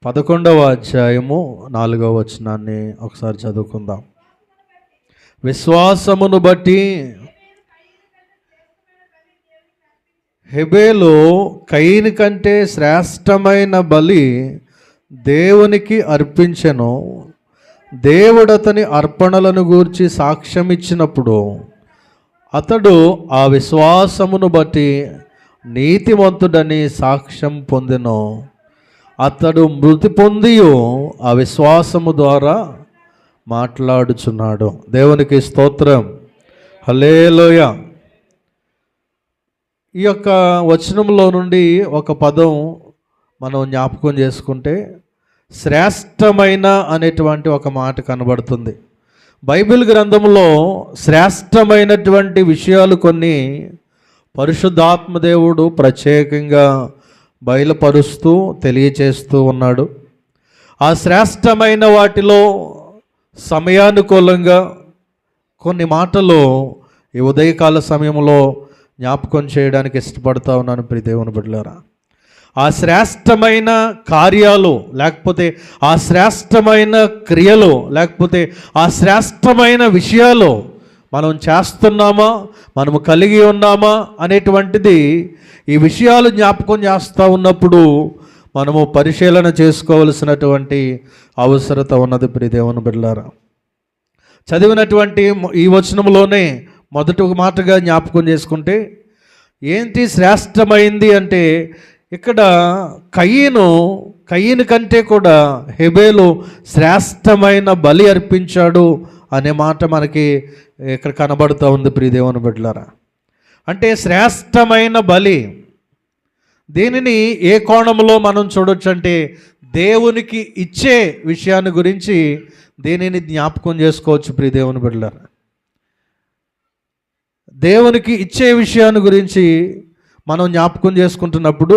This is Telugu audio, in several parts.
11వ అధ్యాయము 4వ వచనాన్ని ఒకసారి చదువుకుందాం. విశ్వాసమును బట్టి హెబెలు కయీను కంటే శ్రేష్టమైన బలి దేవునికి అర్పించెను. దేవుడు అతని అర్పణలను గూర్చి సాక్ష్యం ఇచ్చినప్పుడు అతడు ఆ విశ్వాసమును బట్టి నీతిమంతుడని సాక్ష్యం పొందెను. అతడు మృతి పొంది ఆ విశ్వాసము ద్వారా మాట్లాడుచున్నాడు. దేవునికి స్తోత్రం, హల్లెలూయా. ఈ యొక్క వచనంలో నుండి ఒక పదం మనం జ్ఞాపకం చేసుకుంటే శ్రేష్టమైన అనేటువంటి ఒక మాట కనబడుతుంది. బైబిల్ గ్రంథంలో శ్రేష్టమైనటువంటి విషయాలు కొన్ని పరిశుద్ధాత్మ దేవుడు ప్రత్యేకంగా బయలుపరుస్తూ తెలియచేస్తూ ఉన్నాడు. ఆ శ్రేష్టమైన వాటిలో సమయానుకూలంగా కొన్ని మాటలు ఈ ఉదయకాల సమయంలో జ్ఞాపకం చేయడానికి ఇష్టపడతా ఉన్నాను. ప్రియ దేవుని బిడ్డలారా, ఆ శ్రేష్టమైన కార్యాలు లేకపోతే ఆ శ్రేష్టమైన క్రియలు లేకపోతే ఆ శ్రేష్టమైన విషయాలు మనం చేస్తున్నామా, మనము కలిగి ఉన్నామా అనేటువంటిది ఈ విషయాలు జ్ఞాపకం చేస్తూ ఉన్నప్పుడు మనము పరిశీలన చేసుకోవలసినటువంటి అవసరత ఉన్నది. ప్రియ దేవుని బిడ్డలారా, చదివినటువంటి ఈ వచనంలోనే మొదటి మాటగా జ్ఞాపకం చేసుకుంటే ఏంటి శ్రేష్టమైంది అంటే ఇక్కడ కయీను కంటే కూడా హెబెలు శ్రేష్టమైన బలి అర్పించాడు అనే మాట మనకి ఇక్కడ కనబడుతూ ఉంది. ప్రియ దేవుని బిడ్డలారా, అంటే శ్రేష్టమైన బలి దీనిని ఏ కోణంలో మనం చూడొచ్చు అంటే దేవునికి ఇచ్చే విషయాన్ని గురించి దీనిని జ్ఞాపకం చేసుకోవచ్చు. ప్రియ దేవుని బిడ్డలారా, దేవునికి ఇచ్చే విషయాన్ని గురించి మనం జ్ఞాపకం చేసుకుంటున్నప్పుడు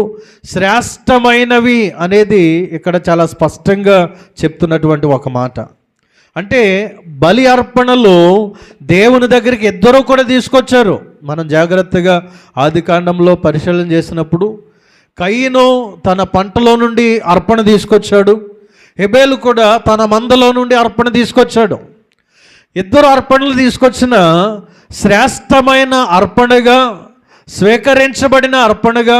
శ్రేష్టమైనవి అనేది ఇక్కడ చాలా స్పష్టంగా చెప్తున్నటువంటి ఒక మాట. అంటే బలి అర్పణలు దేవుని దగ్గరికి ఇద్దరు కూడా తీసుకొచ్చారు. మనం జాగ్రత్తగా ఆదికాండంలో పరిశీలన చేసినప్పుడు కయీను తన పంటలో నుండి అర్పణ తీసుకొచ్చాడు, హెబెలు కూడా తన మందలో నుండి అర్పణ తీసుకొచ్చాడు. ఇద్దరు అర్పణలు తీసుకొచ్చిన శ్రేష్టమైన అర్పణగా స్వీకరించబడిన అర్పణగా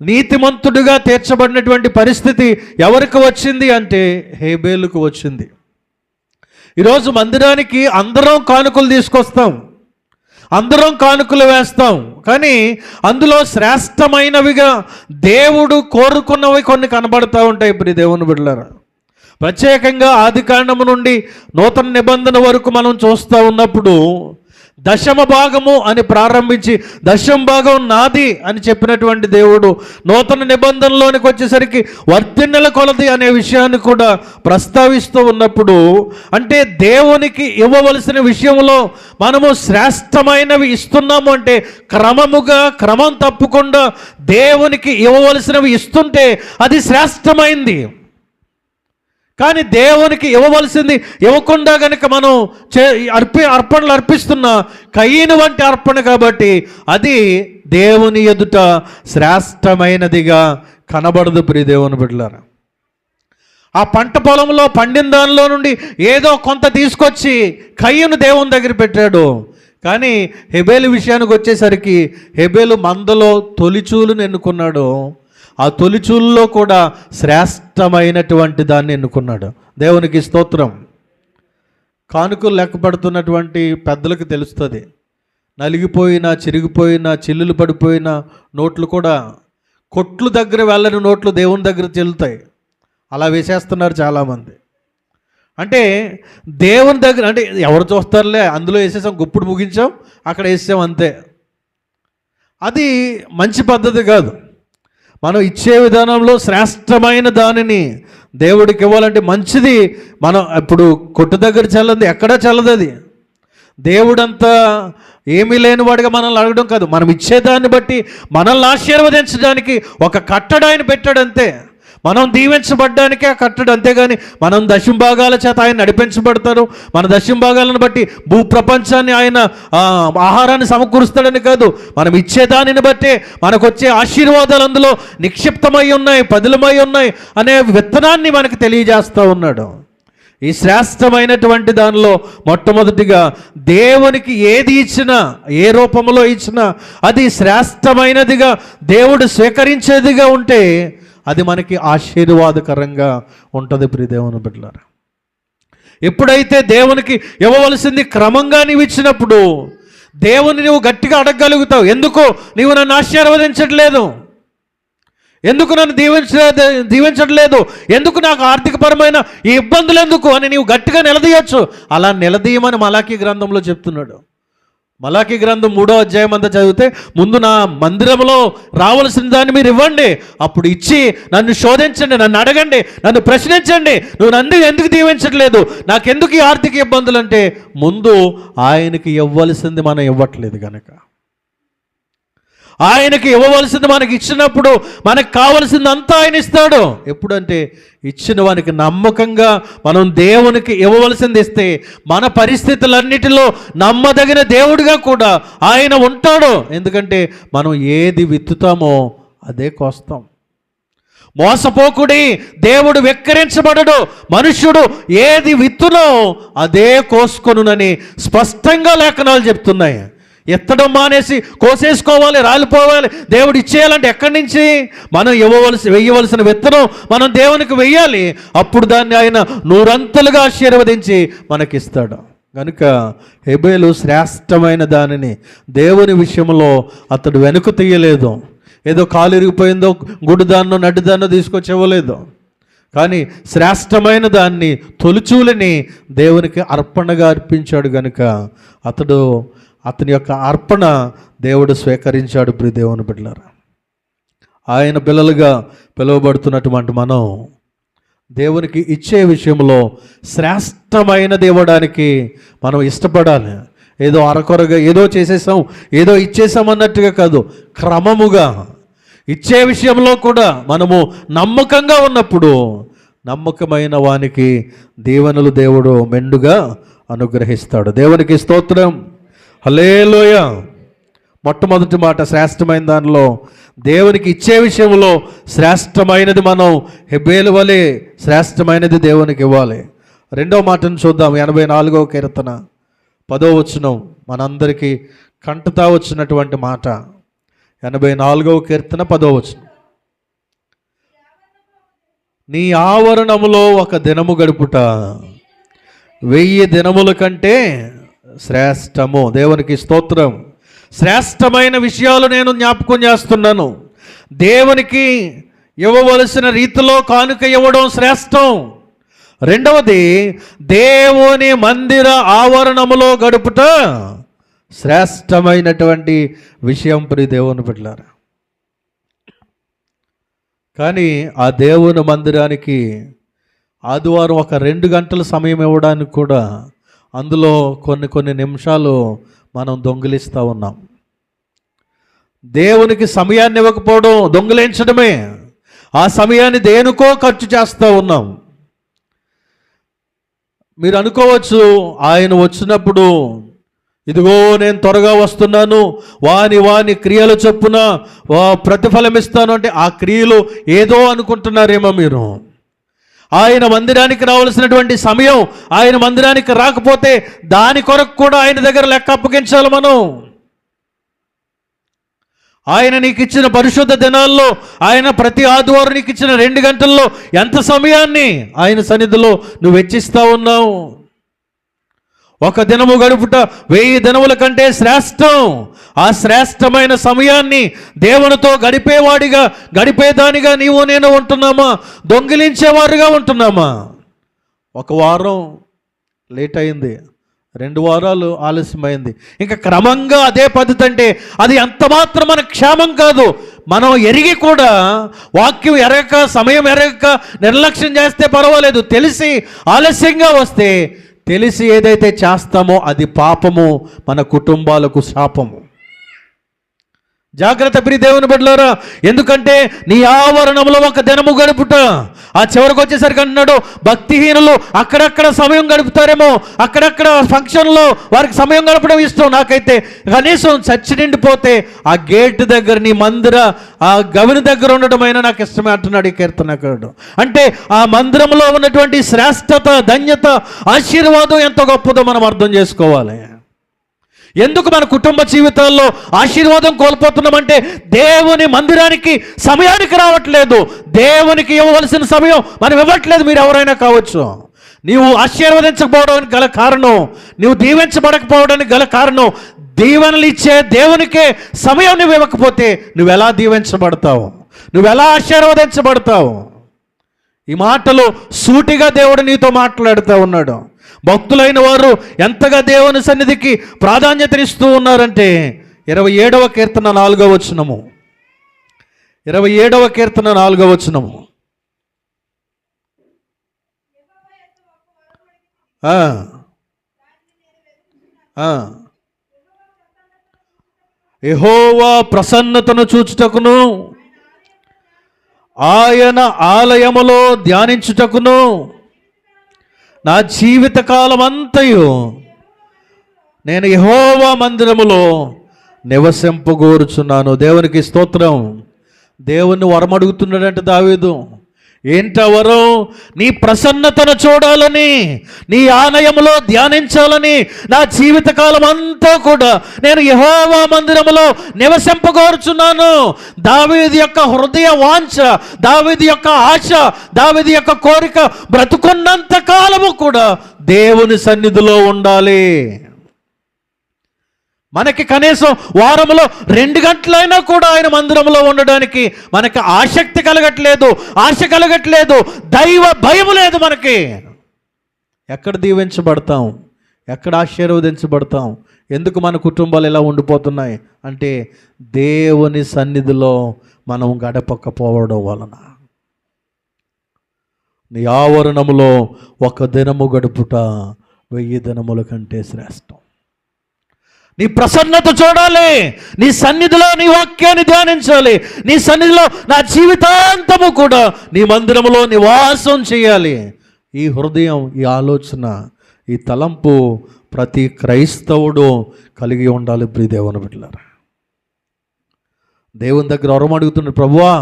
నీతిమంతుడిగా తీర్చబడినటువంటి పరిస్థితి ఎవరికి వచ్చింది అంటే హెబెలుకు వచ్చింది. ఈరోజు మందిరానికి అందరం కానుకలు తీసుకొస్తాం, అందరం కానుకలు వేస్తాం, కానీ అందులో శ్రేష్టమైనవిగా దేవుడు కోరుకున్నవి కొన్ని కనబడుతూ ఉంటాయి. ప్రియ దేవుని బిడ్డలారా, ప్రత్యేకంగా ఆదికాండము నుండి నూతన నిబంధన వరకు మనం చూస్తూ ఉన్నప్పుడు దశమ భాగము అని ప్రారంభించి దశమ భాగం నాది అని చెప్పినటువంటి దేవుడు నూతన నిబంధనలోనికి వచ్చేసరికి వర్ధిల్లెల కొలది అనే విషయాన్ని కూడా ప్రస్తావిస్తూ ఉన్నప్పుడు అంటే దేవునికి ఇవ్వవలసిన విషయంలో మనము శ్రేష్టమైనవి ఇస్తున్నాము అంటే క్రమం తప్పకుండా దేవునికి ఇవ్వవలసినవి ఇస్తుంటే అది శ్రేష్టమైంది. కానీ దేవునికి ఇవ్వవలసింది ఇవ్వకుండా కనుక మనం అర్పణలు అర్పిస్తున్న కయీను వంటి అర్పణ కాబట్టి అది దేవుని ఎదుట శ్రేష్టమైనదిగా కనబడదు. ప్రియ దేవుని బిడ్డలారా, ఆ పంట పొలంలో పండిన దానిలో నుండి ఏదో కొంత తీసుకొచ్చి కయీను దేవుని దగ్గర పెట్టాడు. కానీ హెబెలు విషయానికి వచ్చేసరికి హెబెలు మందలో తొలిచూలును ఎన్నుకున్నాడు. ఆ తొలిచూలులో కూడా శ్రేష్టమైనటువంటి దాన్ని ఎన్నుకున్నాడు. దేవునికి స్తోత్రం. కానుకలు లెక్క పడుతున్నటువంటి పెద్దలకు తెలుస్తుంది. నలిగిపోయిన చిరిగిపోయిన చిల్లులు పడిపోయిన నోట్లు కూడా కొట్లు దగ్గర వెళ్ళని నోట్లు దేవుని దగ్గర చెల్లుతాయి. అలా వేసేస్తున్నారు చాలామంది. అంటే దేవుని దగ్గర అంటే ఎవరు చూస్తారులే, అందులో వేసేసాం, గుప్పుడు ముగించాం, అక్కడ వేసాం అంతే. అది మంచి పద్ధతి కాదు. మనం ఇచ్చే విధానంలో శ్రేష్టమైన దానిని దేవుడికి ఇవ్వాలంటే మంచిది. మనం ఇప్పుడు కొట్టు దగ్గర చల్లదు, ఎక్కడా చల్లదు. అది దేవుడంతా ఏమీ లేని వాడిగా మనల్ని అడగడం కాదు, మనం ఇచ్చేదాన్ని బట్టి మనల్ని ఆశీర్వదించడానికి ఒక కట్టడ ఆయన పెట్టాడంతే. మనం దీవించబడ్డానికే ఆ కట్టడు, అంతేగాని మనం దశంభాగాల చేత ఆయన నడిపించబడతారు, మన దశంభాగాలను బట్టి భూప్రపంచాన్ని ఆయన ఆహారాన్ని సమకూరుస్తాడని కాదు, మనం ఇచ్చేదానిని బట్టే మనకు వచ్చే ఆశీర్వాదాలు అందులో నిక్షిప్తమై ఉన్నాయి, పదిలమై ఉన్నాయి అనే విత్తనాన్ని మనకు తెలియజేస్తూ ఉన్నాడు. ఈ శ్రేష్టమైనటువంటి దానిలో మొట్టమొదటిగా దేవునికి ఏది ఇచ్చినా, ఏ రూపంలో ఇచ్చినా అది శ్రేష్టమైనదిగా దేవుడు స్వీకరించేదిగా ఉంటే అది మనకి ఆశీర్వాదకరంగా ఉంటుంది. ప్రియ దేవుని బిడ్డలారా, ఎప్పుడైతే దేవునికి ఇవ్వవలసింది క్రమంగా నీవు ఇచ్చినప్పుడు దేవుని నువ్వు గట్టిగా అడగగలుగుతావు. ఎందుకు నీవు నన్ను ఆశీర్వదించట్లేదు, ఎందుకు నన్ను దీవించట్లేదు, ఎందుకు నాకు ఆర్థికపరమైన ఈ ఇబ్బందులు ఎందుకు అని నీవు గట్టిగా నిలదీయచ్చు. అలా నిలదీయమని మలాకీ గ్రంథంలో చెప్తున్నాడు. మలాకీ గ్రంథం 3వ అధ్యాయం అంతా చదివితే, ముందు నా మందిరంలో రావాల్సిన దాన్ని మీరు ఇవ్వండి, అప్పుడు ఇచ్చి నన్ను శోధించండి, నన్ను అడగండి, నన్ను ప్రశ్నించండి, నువ్వు నన్ను ఎందుకు దీవించట్లేదు, నాకెందుకు ఈ ఆర్థిక ఇబ్బందులు అంటే ముందు ఆయనకి ఇవ్వాల్సింది మనం ఇవ్వట్లేదు కనుక. ఆయనకి ఇవ్వవలసింది మనకి ఇచ్చినప్పుడు మనకు కావలసిందంతా ఆయన ఇస్తాడు. ఎప్పుడంటే ఇచ్చిన వానికి నమ్మకంగా మనం దేవునికి ఇవ్వవలసింది ఇస్తే మన పరిస్థితులన్నిటిలో నమ్మదగిన దేవుడిగా కూడా ఆయన ఉంటాడు. ఎందుకంటే మనం ఏది విత్తుతామో అదే కోస్తాం. మోసపోకుడి, దేవుడు వెక్కిరించబడడు, మనుష్యుడు ఏది విత్తునో అదే కోసుకొనునని స్పష్టంగా లేఖనాలు చెప్తున్నాయి. ఎత్తడం మానేసి కోసేసుకోవాలి, రాలిపోవాలి, దేవుడు ఇచ్చేయాలంటే ఎక్కడి నుంచి? మనం వెయ్యవలసిన విత్తనం మనం దేవునికి వెయ్యాలి, అప్పుడు దాన్ని ఆయన 100 ఆశీర్వదించి మనకిస్తాడు. కనుక హెబేలు శ్రేష్టమైన దానిని దేవుని విషయంలో అతడు వెనుక తీయలేదు. ఏదో కాలు ఇరిగిపోయిందో గుడిదాన్నో నడ్డిదాన్నో తీసుకొచ్చి ఇవ్వలేదు, కానీ శ్రేష్టమైన దాన్ని, తొలిచూలని దేవునికి అర్పణగా అర్పించాడు. కనుక అతని యొక్క అర్పణ దేవుడు స్వీకరించాడు. ప్రియ దేవుని బిడ్డలారా, ఆయన పిల్లలుగా పిలువబడుతున్నటువంటి మనం దేవునికి ఇచ్చే విషయంలో శ్రేష్టమైనది ఇవ్వడానికి మనం ఇష్టపడాలి. ఏదో అరకొరగా ఏదో చేసేసాం, ఏదో ఇచ్చేసాం అన్నట్టుగా కాదు, క్రమముగా ఇచ్చే విషయంలో కూడా మనము నమ్మకంగా ఉన్నప్పుడు నమ్మకమైన వానికి దీవెనలు దేవుడు మెండుగా అనుగ్రహిస్తాడు. దేవునికి స్తోత్రం, హల్లెలూయా. మొట్టమొదటి మాట శ్రేష్టమైన దానిలో దేవునికి ఇచ్చే విషయంలో శ్రేష్టమైనది మనం హెబేలు వలె శ్రేష్టమైనది దేవునికి ఇవ్వాలి. రెండవ మాటను చూద్దాం. 84వ కీర్తన 10వ వచనం మనందరికీ కంటతా వచ్చినటువంటి మాట. 84వ కీర్తన 10వ వచనం, నీ ఆవరణములో ఒక దినము గడుపుట 1000 దినముల కంటే శ్రేష్టము. దేవునికి స్తోత్రం. శ్రేష్టమైన విషయాలు నేను జ్ఞాపకం చేస్తున్నాను. దేవునికి ఇవ్వవలసిన రీతిలో కానుక ఇవ్వడం శ్రేష్టం. రెండవది, దేవుని మందిర ఆవరణములో గడుపుట శ్రేష్టమైనటువంటి విషయం. ప్రియ దేవుని బిడ్డలారా, కానీ ఆ దేవుని మందిరానికి ఆదివారం ఒక 2 గంటల సమయం ఇవ్వడానికి కూడా అందులో కొన్ని నిమిషాలు మనం దొంగిలిస్తూ ఉన్నాం. దేవునికి సమయాన్ని ఇవ్వకపోవడం దొంగిలించడమే. ఆ సమయాన్ని దేనికో ఖర్చు చేస్తూ ఉన్నాం. మీరు అనుకోవచ్చు, ఆయన వచ్చినప్పుడు ఇదిగో నేను త్వరగా వస్తున్నాను, వాని క్రియలు చొప్పున ప్రతిఫలం ఇస్తాను అంటే ఆ క్రియలు ఏదో అనుకుంటున్నారేమో మీరు. ఆయన మందిరానికి రావాల్సినటువంటి సమయం, ఆయన మందిరానికి రాకపోతే దాని కొరకు కూడా ఆయన దగ్గర లెక్క అప్పగించాలి మనం. ఆయన నీకు ఇచ్చిన పరిశుద్ధ దినాల్లో, ఆయన ప్రతి ఆదివారం నీకు ఇచ్చిన 2 గంటల్లో ఎంత సమయాన్ని ఆయన సన్నిధిలో నువ్వు వెచ్చిస్తూ ఉన్నావు? ఒక దినము గడుపుట 1000 దినముల కంటే శ్రేష్టం. ఆ శ్రేష్టమైన సమయాన్ని దేవునితో గడిపేదానిగా నీవు నేను ఉంటున్నామా? దొంగిలించేవారుగా ఉంటున్నామా? 1 వారం లేట్ అయింది, 2 వారాలు ఆలస్యమైంది, ఇంకా క్రమంగా అదే పద్ధతి అంటే అది ఎంత మాత్రం మన క్షేమం కాదు. మనం ఎరిగి కూడా వాక్యం ఎరగక, సమయం ఎరగక నిర్లక్ష్యం చేస్తే పర్వాలేదు, తెలిసి ఆలస్యంగా వస్తే తెలిసి ఏదైతే చేస్తామో అది పాపము, మన కుటుంబాలకు శాపము. జాగ్రత్త ప్రియ దేవుని బిడ్డలారా, ఎందుకంటే నీ ఆవరణంలో ఒక దినము గడుపుట. ఆ చివరికి వచ్చేసరికి అంటున్నాడు, భక్తిహీనులు అక్కడక్కడ సమయం గడుపుతారేమో, అక్కడక్కడ ఫంక్షన్లో వారికి సమయం గడపడం ఇష్టం. నాకైతే కనీసం చర్చి నిండిపోతే ఆ గేట్ దగ్గర, నీ మందిర ఆ గవిని దగ్గర ఉండటమైనా నాకు ఇష్టమే అంటున్నాడు ఈ కీర్తనకారుడు. అంటే ఆ మందిరంలో ఉన్నటువంటి శ్రేష్టత, ధన్యత, ఆశీర్వాదం ఎంత గొప్పదో మనం అర్థం చేసుకోవాలి. ఎందుకు మన కుటుంబ జీవితాల్లో ఆశీర్వాదం కోల్పోతున్నామంటే దేవుని మందిరానికి సమయానికి రావట్లేదు. దేవునికి ఇవ్వవలసిన సమయం మనం ఇవ్వట్లేదు. మీరు ఎవరైనా కావచ్చు. నీవు ఆశీర్వదించకపోవడానికి గల కారణం, నీవు దీవించబడకపోవడానికి గల కారణం, దీవెనలు ఇచ్చే దేవునికే సమయం నువ్వు ఇవ్వకపోతే నువ్వు ఎలా దీవించబడతావు, నువ్వు ఎలా ఆశీర్వదించబడతావు? ఈ మాటలు సూటిగా దేవుడు నీతో మాట్లాడుతూ ఉన్నాడు. భక్తులైన వారు ఎంతగా దేవుని సన్నిధికి ప్రాధాన్యతనిస్తూ ఉన్నారంటే 27వ కీర్తన 4వ వచనము, 27వ కీర్తన 4వ వచనము. యెహోవా ప్రసన్నతను చూచుటకును, ఆయన ఆలయములో ధ్యానించుటకును నా జీవితకాలం అంతయు నేను యెహోవా మందిరములో నివసింపగోరుచున్నాను. దేవునికి స్తోత్రం. దేవుణ్ణి వరమడుగుతున్నాడంటే దావీదు. ఏంటా వరం? నీ ప్రసన్నతను చూడాలని, నీ ఆలయములో ధ్యానించాలని, నా జీవితకాలం అంతా కూడా నేను యెహోవా మందిరములో నివసింపగోరుచున్నాను. దావీదు యొక్క హృదయ వాంఛ, దావీదు యొక్క ఆశ, దావీదు యొక్క కోరిక బ్రతుకున్నంత కాలము కూడా దేవుని సన్నిధిలో ఉండాలి. మనకి కనీసం వారంలో 2 గంటలైనా కూడా ఆయన మందిరంలో ఉండడానికి మనకి ఆసక్తి కలగట్లేదు, ఆశ కలగట్లేదు, దైవ భయం లేదు మనకి. ఎక్కడ దీవించబడతాం, ఎక్కడ ఆశీర్వదించబడతాం? ఎందుకు మన కుటుంబాలు ఎలా ఉండిపోతున్నాయి అంటే దేవుని సన్నిధిలో మనం గడపకపోవడం వలన. నీ ఆవరణములో ఒక దినము గడుపుట 1000 దినముల కంటే శ్రేష్టం. నీ ప్రసన్నత చూడాలి, నీ సన్నిధిలో నీ వాక్యాన్ని ధ్యానించాలి, నీ సన్నిధిలో నా జీవితాంతము కూడా నీ మందిరములో నివాసం చేయాలి. ఈ హృదయం, ఈ ఆలోచన, ఈ తలంపు ప్రతి క్రైస్తవుడు కలిగి ఉండాలి. ప్రియ దేవుని బిడ్డలారా, దేవుని దగ్గర వరం అడుగుతున్నాడు. ప్రభువా,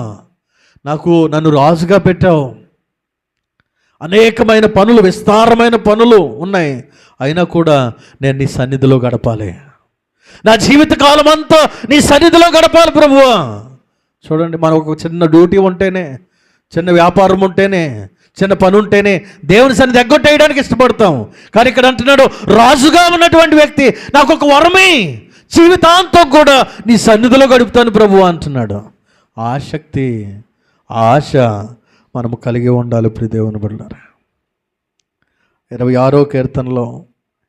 నన్ను రాజుగా పెట్టావు, అనేకమైన పనులు, విస్తారమైన పనులు ఉన్నాయి, అయినా కూడా నేను నీ సన్నిధిలో గడపాలి. నా జీవితకాలం అంతా నీ సన్నిధిలో గడపాలి ప్రభువా. చూడండి, మనం ఒక చిన్న డ్యూటీ ఉంటేనే, చిన్న వ్యాపారం ఉంటేనే, చిన్న పని ఉంటేనే దేవుని సన్నిధి ఎగ్గొట్టేయడానికి ఇష్టపడతాం. కానీ ఇక్కడ అంటున్నాడు, రాజుగా ఉన్నటువంటి వ్యక్తి నాకు ఒక వరమే, జీవితాంతం కూడా నీ సన్నిధిలో గడుపుతాను ప్రభువా అంటున్నాడు. ఆసక్తి, ఆశ మనము కలిగి ఉండాలి. ప్రియ దేవుని బిడ్డలారా, 26వ కీర్తనలో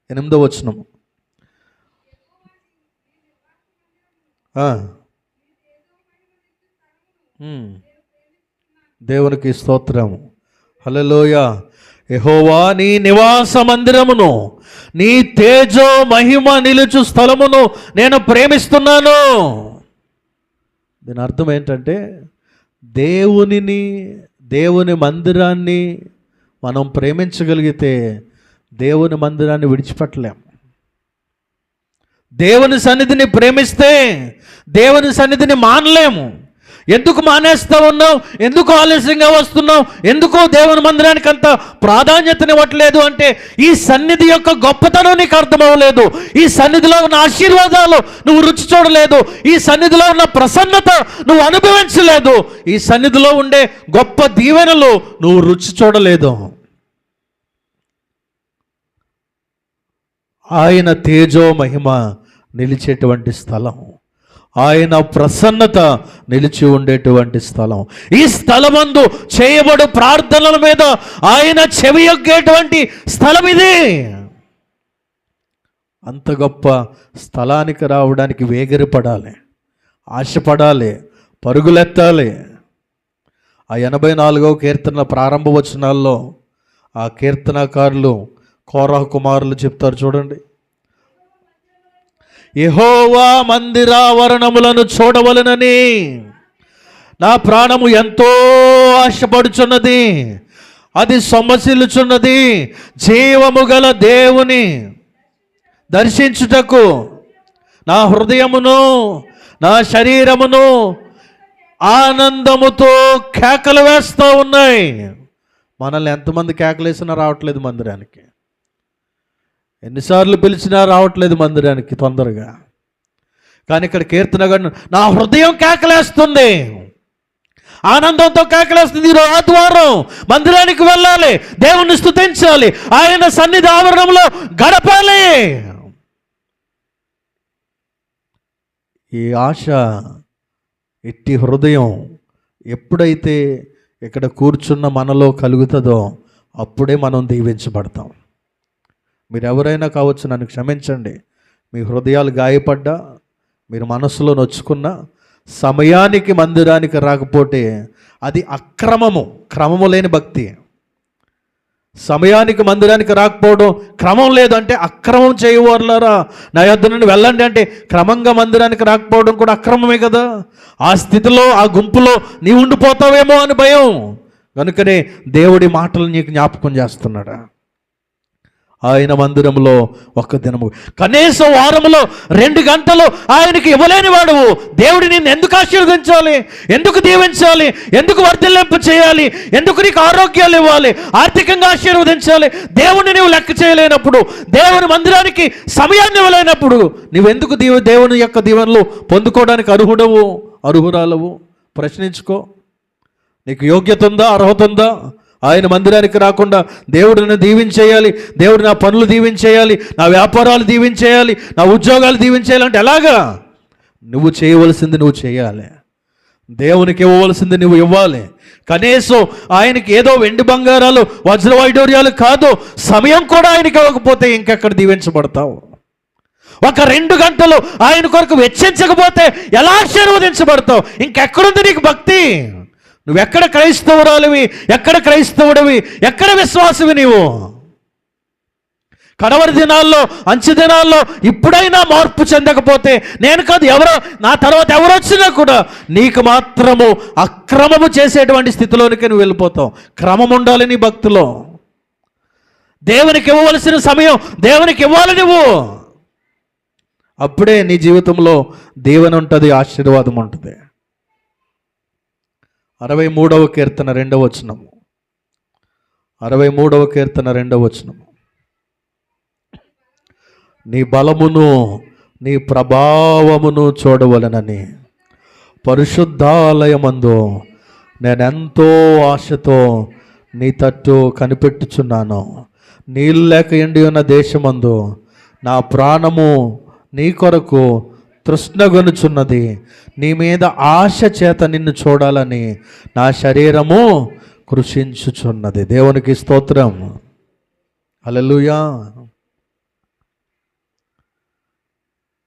8వ వచనము. దేవునికి స్తోత్రం. హల్లెలూయా. యెహోవా, నీ నివాస మందిరమును, నీ తేజో మహిమ నిలుచు స్థలమును నేను ప్రేమిస్తున్నాను. దీని అర్థం ఏంటంటే దేవుని మందిరాన్ని మనం ప్రేమించగలిగితే దేవుని మందిరాన్ని విడిచిపెట్టలేం. దేవుని సన్నిధిని ప్రేమిస్తే దేవుని సన్నిధిని మానలేము. ఎందుకు మానేస్తూ ఉన్నావు? ఎందుకు ఆలస్యంగా వస్తున్నావు? ఎందుకు దేవుని మందిరానికి అంత ప్రాధాన్యతనివ్వట్లేదు అంటే ఈ సన్నిధి యొక్క గొప్పతనం నీకు అర్థమవ్వలేదు. ఈ సన్నిధిలో ఉన్న ఆశీర్వాదాలు నువ్వు రుచి చూడలేదు. ఈ సన్నిధిలో ఉన్న ప్రసన్నత నువ్వు అనుభవించలేదు. ఈ సన్నిధిలో ఉండే గొప్ప దీవెనలు నువ్వు రుచి చూడలేదు. ఆయన తేజో మహిమ నిలిచేటువంటి స్థలం, ఆయన ప్రసన్నత నిలిచి ఉండేటువంటి స్థలం, ఈ స్థలమందు చేయబడు ప్రార్థనల మీద ఆయన చెవియొగ్గేటువంటి స్థలం ఇది. అంత గొప్ప స్థలానికి రావడానికి వేగిరపడాలి, ఆశపడాలి, పరుగులెత్తాలి. ఆ 84వ కీర్తన ప్రారంభ వచనాల్లో ఆ కీర్తనకారులు కోరహ కుమారులు చెప్తారు చూడండి. యెహోవా మందిరావరణములను చూడవలెనని నా ప్రాణము ఎంతో ఆశపడుచున్నది, అది సొమ్మసిల్లుచున్నది. జీవము గల దేవుని దర్శించుటకు నా హృదయమును నా శరీరమును ఆనందముతో కేకలు వేస్తూ ఉన్నాయి. మనల్ని ఎంతమంది కేకలేసినా రావట్లేదు మందిరానికి, ఎన్నిసార్లు పిలిచినా రావట్లేదు మందిరానికి తొందరగా. కానీ ఇక్కడ కీర్తనగాడు నా హృదయం కేకలేస్తుంది, ఆనందంతో కేకలేస్తుంది. ఈరోజు ఆదివారం మందిరానికి వెళ్ళాలి, దేవుణ్ణి స్తుతించాలి, ఆయన సన్నిధి ఆవరణంలో గడపాలి. ఈ ఆశ, ఇట్టి హృదయం ఎప్పుడైతే ఇక్కడ కూర్చున్న మనలో కలుగుతుందో అప్పుడే మనం దీవించబడతాం. మీరు ఎవరైనా కావచ్చు, నన్ను క్షమించండి, మీ హృదయాలు గాయపడ్డా, మీరు మనసులో నొచ్చుకున్నా, సమయానికి మందిరానికి రాకపోతే అది అక్రమము, క్రమము లేని భక్తి. సమయానికి మందిరానికి రాకపోవడం, క్రమం లేదంటే అక్రమం చేయవారులారా నా యొద్ద నుండి వెళ్ళండి అంటే క్రమంగా మందిరానికి రాకపోవడం కూడా అక్రమమే కదా. ఆ స్థితిలో, ఆ గుంపులో నీవు ఉండిపోతావేమో అని భయం. కనుకనే దేవుడి మాటలు నీకు జ్ఞాపకం చేస్తున్నాడా. ఆయన మందిరంలో ఒక్క దినము, కనీసం వారంలో 2 గంటలు ఆయనకి ఇవ్వలేని వాడువు. దేవుడి నిన్ను ఎందుకు ఆశీర్వదించాలి, ఎందుకు దీవించాలి, ఎందుకు వర్ధిల్లింప చేయాలి, ఎందుకు నీకు ఆరోగ్యాలు ఇవ్వాలి, ఆర్థికంగా ఆశీర్వదించాలి? దేవుడిని నువ్వు లెక్క చేయలేనప్పుడు, దేవుని మందిరానికి సమయాన్ని ఇవ్వలేనప్పుడు నువ్వెందుకు దేవుని యొక్క దీవెనలు పొందుకోవడానికి అర్హురాలవు? ప్రశ్నించుకో. నీకు యోగ్యత ఉందా, అర్హత ఉందా? ఆయన మందిరానికి రాకుండా దేవుడిని దీవించేయాలి, దేవుడు నా పనులు దీవించేయాలి, నా వ్యాపారాలు దీవించేయాలి, నా ఉద్యోగాలు దీవించేయాలి అంటే ఎలాగా? నువ్వు చేయవలసింది నువ్వు చేయాలి, దేవునికి ఇవ్వవలసింది నువ్వు ఇవ్వాలి. కనీసం ఆయనకి ఏదో వెండి బంగారాలు వజ్ర వైడూర్యాలు కాదు, సమయం కూడా ఆయనకి ఇవ్వకపోతే ఇంకెక్కడ దీవించబడతావు? ఒక 2 గంటలు ఆయన కొరకు వెచ్చించకపోతే ఎలా ఆశీర్వదించబడతావు? ఇంకెక్కడుంది నీకు భక్తి? నువ్వెక్కడ క్రైస్తవురాలివి, ఎక్కడ క్రైస్తవుడివి, ఎక్కడ విశ్వాసవి నీవు? కడవరి దినాల్లో, అంచె దినాల్లో ఇప్పుడైనా మార్పు చెందకపోతే, నేను కాదు ఎవరో నా తర్వాత ఎవరు వచ్చినా కూడా నీకు మాత్రము అక్రమము చేసేటువంటి స్థితిలోనికి నువ్వు వెళ్ళిపోతావు. క్రమం ఉండాలి నీ భక్తిలో. దేవునికి ఇవ్వవలసిన సమయం దేవునికి ఇవ్వాలి నువ్వు. అప్పుడే నీ జీవితంలో దీవెన ఉంటుంది, ఆశీర్వాదం ఉంటుంది. 63వ కీర్తన 2వ వచనము. 63వ కీర్తన 2వ వచనము. నీ బలమును నీ ప్రభావమును చూడవలెనని పరిశుద్ధాలయమందు నేనెంతో ఆశతో నీ తట్టు కనిపెట్టుచున్నాను. నీళ్ళు లేక ఎండి ఉన్న దేశమందు నా ప్రాణము నీ కొరకు తృష్ణగొనుచున్నది. నీ మీద ఆశ చేత నిన్ను చూడాలని నా శరీరము కృషించుచున్నది. దేవునికి స్తోత్రం. హల్లెలూయా.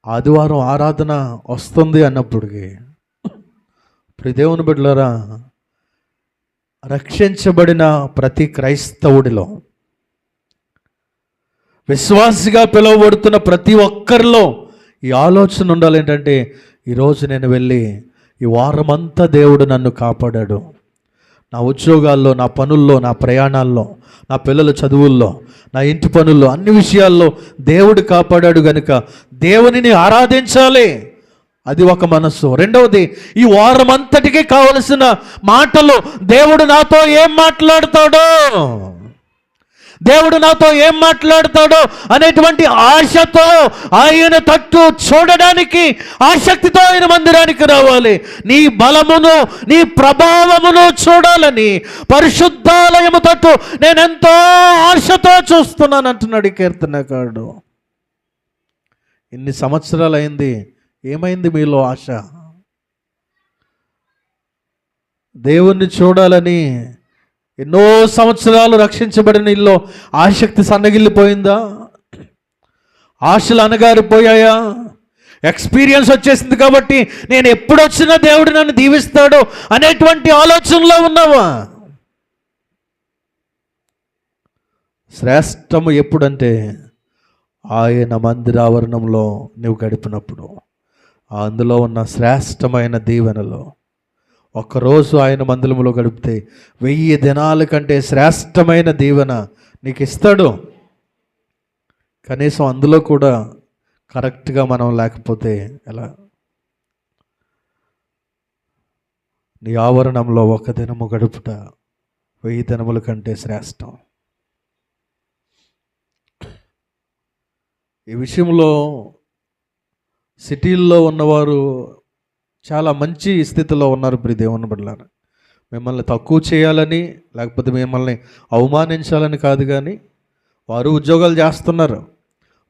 ఆదివారం ఆరాధన వస్తుంది అన్నప్పటికీ ప్రియ దేవుని బిడ్డలారా, రక్షించబడిన ప్రతి క్రైస్తవుడిలో, విశ్వాసిగా పిలువబడుతున్న ప్రతి ఒక్కరిలో ఈ ఆలోచన ఉండాలి. ఏంటంటే ఈరోజు నేను వెళ్ళి ఈ వారమంతా దేవుడు నన్ను కాపాడాడు. నా ఉద్యోగాల్లో, నా పనుల్లో, నా ప్రయాణాల్లో, నా పిల్లల చదువుల్లో, నా ఇంటి పనుల్లో, అన్ని విషయాల్లో దేవుడు కాపాడాడు కనుక దేవునిని ఆరాధించాలి. అది ఒక మనస్సు. రెండవది, ఈ వారమంతటికి కావలసిన మాటలు, దేవుడు నాతో ఏం మాట్లాడతాడో, దేవుడు నాతో ఏం మాట్లాడతాడో అనేటువంటి ఆశతో ఆయన తట్టు చూడడానికి ఆసక్తితో ఆయన మందిరానికి రావాలి. నీ బలమును నీ ప్రభావమును చూడాలని పరిశుద్ధాలయము తట్టు నేనెంతో ఆశతో చూస్తున్నాను అంటున్నాడు ఈ కీర్తనకారుడు. ఇన్ని సంవత్సరాలు అయింది, ఏమైంది మీలో ఆశ? దేవుణ్ణి చూడాలని ఎన్నో సంవత్సరాలు రక్షించబడిన ఇల్లో ఆసక్తి సన్నగిల్లిపోయిందా? ఆశలు అనగారిపోయాయా? ఎక్స్పీరియన్స్ వచ్చేసింది కాబట్టి నేను ఎప్పుడొచ్చినా దేవుడు నన్ను దీవిస్తాడు అనేటువంటి ఆలోచనలో ఉన్నావా? శ్రేష్టము ఎప్పుడంటే ఆయన మందిరావరణంలో నువ్వు గడిపినప్పుడు అందులో ఉన్న శ్రేష్టమైన దీవెనలో ఒక్కరోజు ఆయన మందిరంలో గడిపితే 1000 దినాల కంటే శ్రేష్టమైన దీవెన నీకు ఇస్తాడు. కనీసం అందులో కూడా కరెక్ట్గా మనం లేకపోతే ఎలా? నీ ఆవరణంలో ఒక దినము గడుపుట 1000 దినముల కంటే శ్రేష్టం. ఈ విషయంలో సిటీల్లో ఉన్నవారు చాలా మంచి స్థితిలో ఉన్నారు. ప్రియ దేవుని బిడ్డలారా, మిమ్మల్ని తక్కువ చేయాలని లేకపోతే మిమ్మల్ని అవమానించాలని కాదు, కానీ వారు ఉద్యోగాలు చేస్తున్నారు.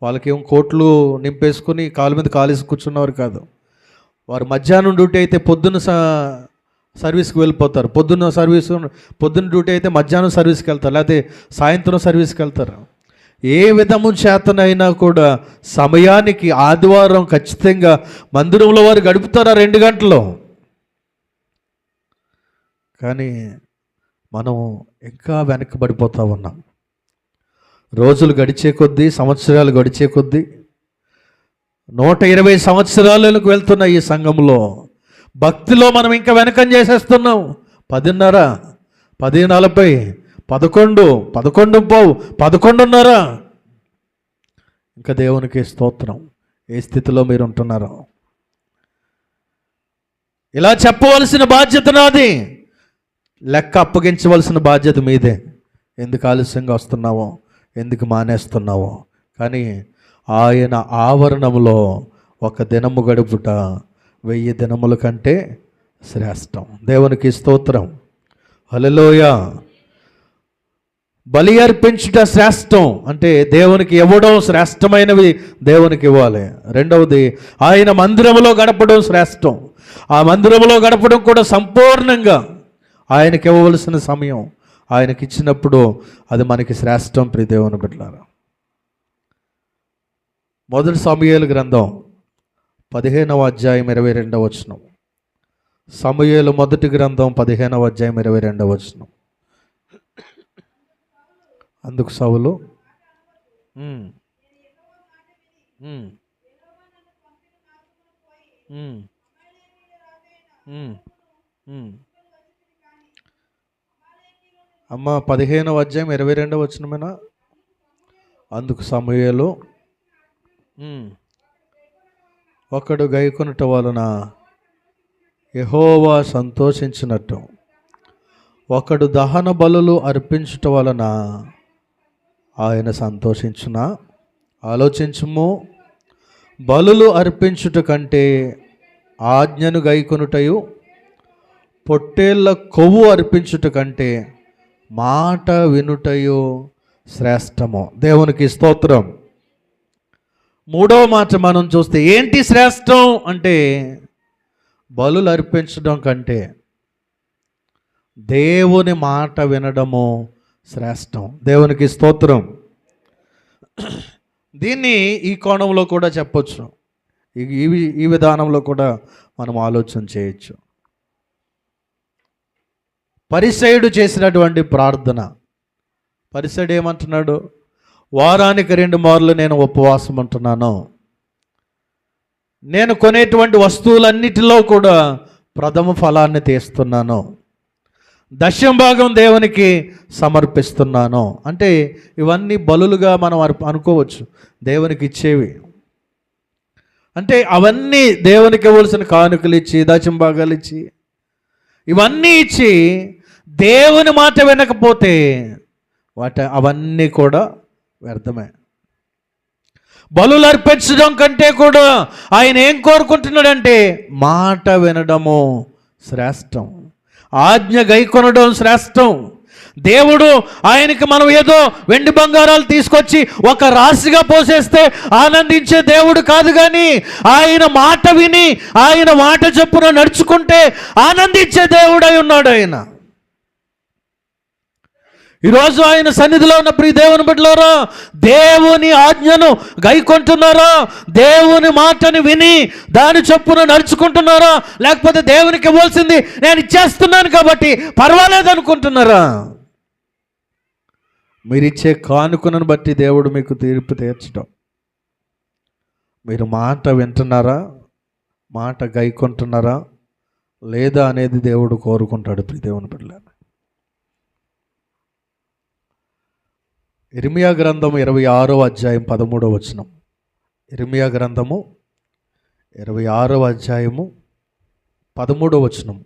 వాళ్ళకేం కోట్లు నింపేసుకుని కాలు మీద కాలేసి కూర్చున్నవారు కాదు. వారు మధ్యాహ్నం డ్యూటీ అయితే పొద్దున్న సర్వీస్కి వెళ్ళిపోతారు. పొద్దున్న డ్యూటీ అయితే మధ్యాహ్నం సర్వీస్కి వెళ్తారు, లేకపోతే సాయంత్రం సర్వీస్కి వెళ్తారు. ఏ విధము చేతనైనా కూడా సమయానికి ఆదివారం ఖచ్చితంగా మందిరంలో వారు గడుపుతారు 2 గంటలు. కానీ మనం ఇంకా వెనకబడిపోతూ ఉన్నాం. రోజులు గడిచే కొద్దీ, సంవత్సరాలు గడిచే కొద్దీ 120 సంవత్సరాలకు వెళ్తున్న ఈ సంఘంలో భక్తిలో మనం ఇంకా వెనకం చేసేస్తున్నాం. 10:30, 10:40, 11, 11:15, 11:30. ఇంకా దేవునికి స్తోత్రం. ఏ స్థితిలో మీరు ఉంటున్నారో ఇలా చెప్పవలసిన బాధ్యత నాది, లెక్క అప్పగించవలసిన బాధ్యత మీదే. ఎందుకు ఆలస్యంగా వస్తున్నావో, ఎందుకు మానేస్తున్నావో. కానీ ఆయన ఆవరణంలో ఒక దినము గడుపుట 1000 దినముల కంటే శ్రేష్టం. దేవునికి స్తోత్రం. హల్లెలూయా. బలి అర్పించుట శ్రేష్టం, అంటే దేవునికి ఇవ్వడం శ్రేష్టమైనవి దేవునికి ఇవ్వాలి. రెండవది ఆయన మందిరంలో గడపడం శ్రేష్టం. ఆ మందిరంలో గడపడం కూడా సంపూర్ణంగా ఆయనకి ఇవ్వవలసిన సమయం ఆయనకి ఇచ్చినప్పుడు అది మనకి శ్రేష్టం. ప్రియ దేవుని బిడ్డలారా, మొదటి సమూయేలు గ్రంథం 15వ అధ్యాయం 22వ వచనం. సమూయేలు మొదటి గ్రంథం 15వ అధ్యాయం 22వ వచనం. అందుకు సౌలు అమ్మ 15వ అధ్యాయం 22వ వచనమేనా? అందుకు సమూయేలు ఒకడు గైకొనుట వలన యెహోవా సంతోషించినట్టు ఒకడు దహన బలులు అర్పించుట వలన ఆయన సంతోషించునా? ఆలోచించుము. బలులు అర్పించుట కంటే ఆజ్ఞను గైకొనుటయు పొట్టేళ్ల కొవ్వు అర్పించుట కంటే మాట వినుటయు శ్రేష్టము. దేవునికి స్తోత్రం. 3వ మాట మనం చూస్తే ఏంటి శ్రేష్టం అంటే బలులు అర్పించడం కంటే దేవుని మాట వినడము శ్రేష్టం. దేవునికి స్తోత్రం. దీన్ని ఈ కోణంలో కూడా చెప్పొచ్చు, ఈ విధానంలో కూడా మనం ఆలోచన చేయొచ్చు. పరిసయ్యుడు చేసినటువంటి ప్రార్థన. పరిసయ్యుడు ఏమంటున్నాడు? వారానికి 2 మార్లు నేను ఉపవాసం ఉంటున్నాను. నేను కొనేటువంటి వస్తువులన్నిటిలో కూడా ప్రథమ ఫలాన్ని తీస్తున్నాను. 10వ భాగం దేవునికి సమర్పిస్తున్నాను. అంటే ఇవన్నీ బలులుగా మనం అనుకోవచ్చు, దేవునికి ఇచ్చేవి. అంటే అవన్నీ దేవునికి ఇవ్వాల్సిన కానుకలు ఇచ్చి, 10వ భాగాలు ఇచ్చి, ఇవన్నీ ఇచ్చి దేవుని మాట వినకపోతే అవన్నీ కూడా వ్యర్థమే. బలులు అర్పించడం కంటే కూడా ఆయన ఏం కోరుకుంటున్నాడంటే మాట వినడము శ్రేష్టం, ఆజ్ఞ గైకొనడం శ్రేష్టం. దేవుడు ఆయనకి మనం ఏదో వెండి బంగారాలు తీసుకొచ్చి ఒక రాశిగా పోసేస్తే ఆనందించే దేవుడు కాదు, కానీ ఆయన మాట విని ఆయన మాట చొప్పున నడుచుకుంటే ఆనందించే దేవుడై ఉన్నాడు ఆయన. ఈరోజు ఆయన సన్నిధిలో ఉన్న ప్రియ దేవుని బిడ్డలారా, దేవుని ఆజ్ఞను గైకొంటున్నారా? దేవుని మాటని విని దాని చొప్పున నడుచుకుంటున్నారా? లేకపోతే దేవునికి ఇవ్వాల్సింది నేను ఇచ్చేస్తున్నాను కాబట్టి పర్వాలేదు అనుకుంటున్నారా? మీరిచ్చే కానుకను బట్టి దేవుడు మీకు తీర్పు తీర్చడం. మీరు మాట వింటున్నారా, మాట గైకొంటున్నారా లేదా అనేది దేవుడు కోరుకుంటాడు. దేవుని బిడ్డలారా, ఇర్మియా గ్రంథము 26వ అధ్యాయం 13వ వచనం. ఇర్మియా గ్రంథము 26వ అధ్యాయము 13వ వచనం.